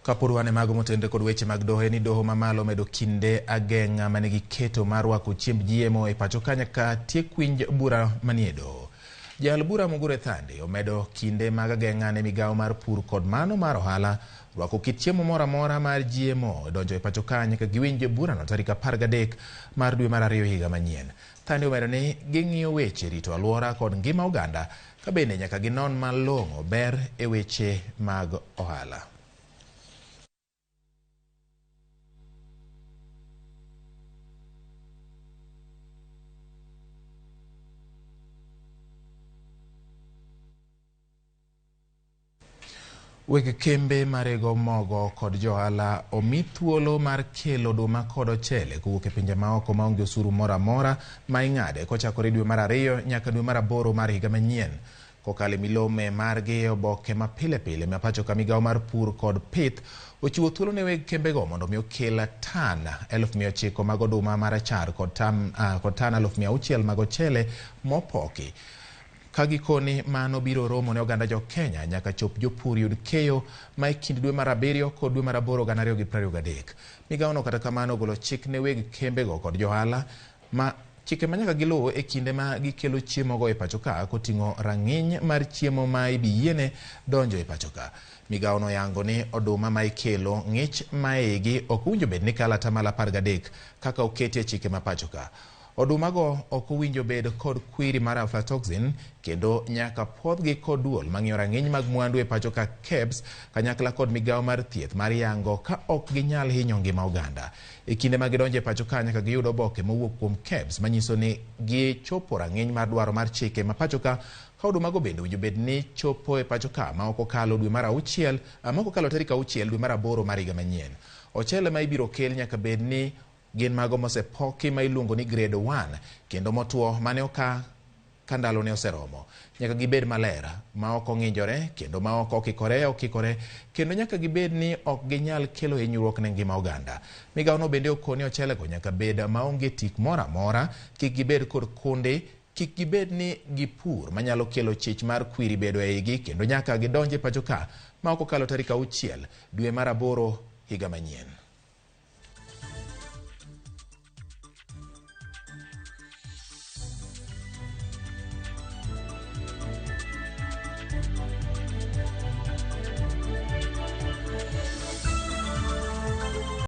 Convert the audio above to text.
Kapurwane mago motende kod weche mag doho ni doho mamalo medo kinde ageng'a manigi keto mar rwako chiemb GMO e pacho ka nyaka tiek winj bura manie doho. Jal bura Mugure Thandi omedo kinde mag ageng'a ne migawo mar pur kod mano mar ohala rwako kit chiemo moro amora mar GMO donjo e pacho ka nyaka giwinj burano tarik 13 mar dwe mar 2 higa manyien. Thandi omedo ni ging'iyo weche rito alwora kod ngima oganda ka bende nyaka ginon malong'o ber e weche mag ohala. Weg kembe marego mogo kod johala omi thuolo mar kelo oduma kod ochele kowuok e pinje maoko maonge osuru moro amora ma ing'ade kochakore dwe mar 2 nyaka dwe mar 8 mar higa manyien. Kokalo milome margi oboke ma pile pile ma pacho ka migawo mar pur kod pith ochiwo thuolo ne weg kembego mondo mi okel tan 1,900 mag oduma marachar kod tan 600,000 mag ochele mopoki. Kagikoni mano biro romo ne oganda jo Kenya nyaka chop jopur yud keyo ma kind dwe mar 7 kod dwe mar 8 2023. Migawono kata kamano ogolo chik ne weg kembego kod johala ma chike ma nyaka giluw e kinde ma gikelo chiemo go e pacho ka koting'o rang'iny mar chiemo ma ibiyiene donjo e pacho ka. Migawono yango ni oduma ma ikelo ng'ich maigi ok winjo bed ni kalo 13 kaka oketi e chike ma pacho ka. Odumago ok owinjo bed kod kwiri mar aflatoxin kendo nyaka podhgi kod duol mang'iyo rang'iny mag mwandu e pacho ka KEBS kanyakla kod migawo mar thieth mar yango ka ok ginyal hinyo ngima oganda. E kinde ma gidonjo e pacho ka nyaka giyud oboke mowuok kuom KEBS manyiso ni gichopo rang'iny mar dwaro mar chike ma pacho ka. Ka odumago bende owinjo bed ni chopo e pacho ka ma ok okalo dwe mar 6 ma ok okalo tarik 6 dwe mar 8 mar higa manyien. Ochele ma ibiro kel nyaka bed ni gin mago mosepoki ma iluongo ni grade 1 kendo motuo mane oka ka ndalo ne oseromo. Nyaka gibed maler ma ok ong'injore kendo ma ok okikore kendo nyaka gibed ni ok ginyal kelo hinyruok ne ngima oganda. Migawono bende okoni ochelego nyaka bed maonge tik moro amora, kik gibed kod kunde, kik gibed ni gipur manyalo kelo chich mar kwiri bedo e igi kendo nyaka gidonje pacho ka ma ok okalo tarik 6 dwe mar 8 higa manyien.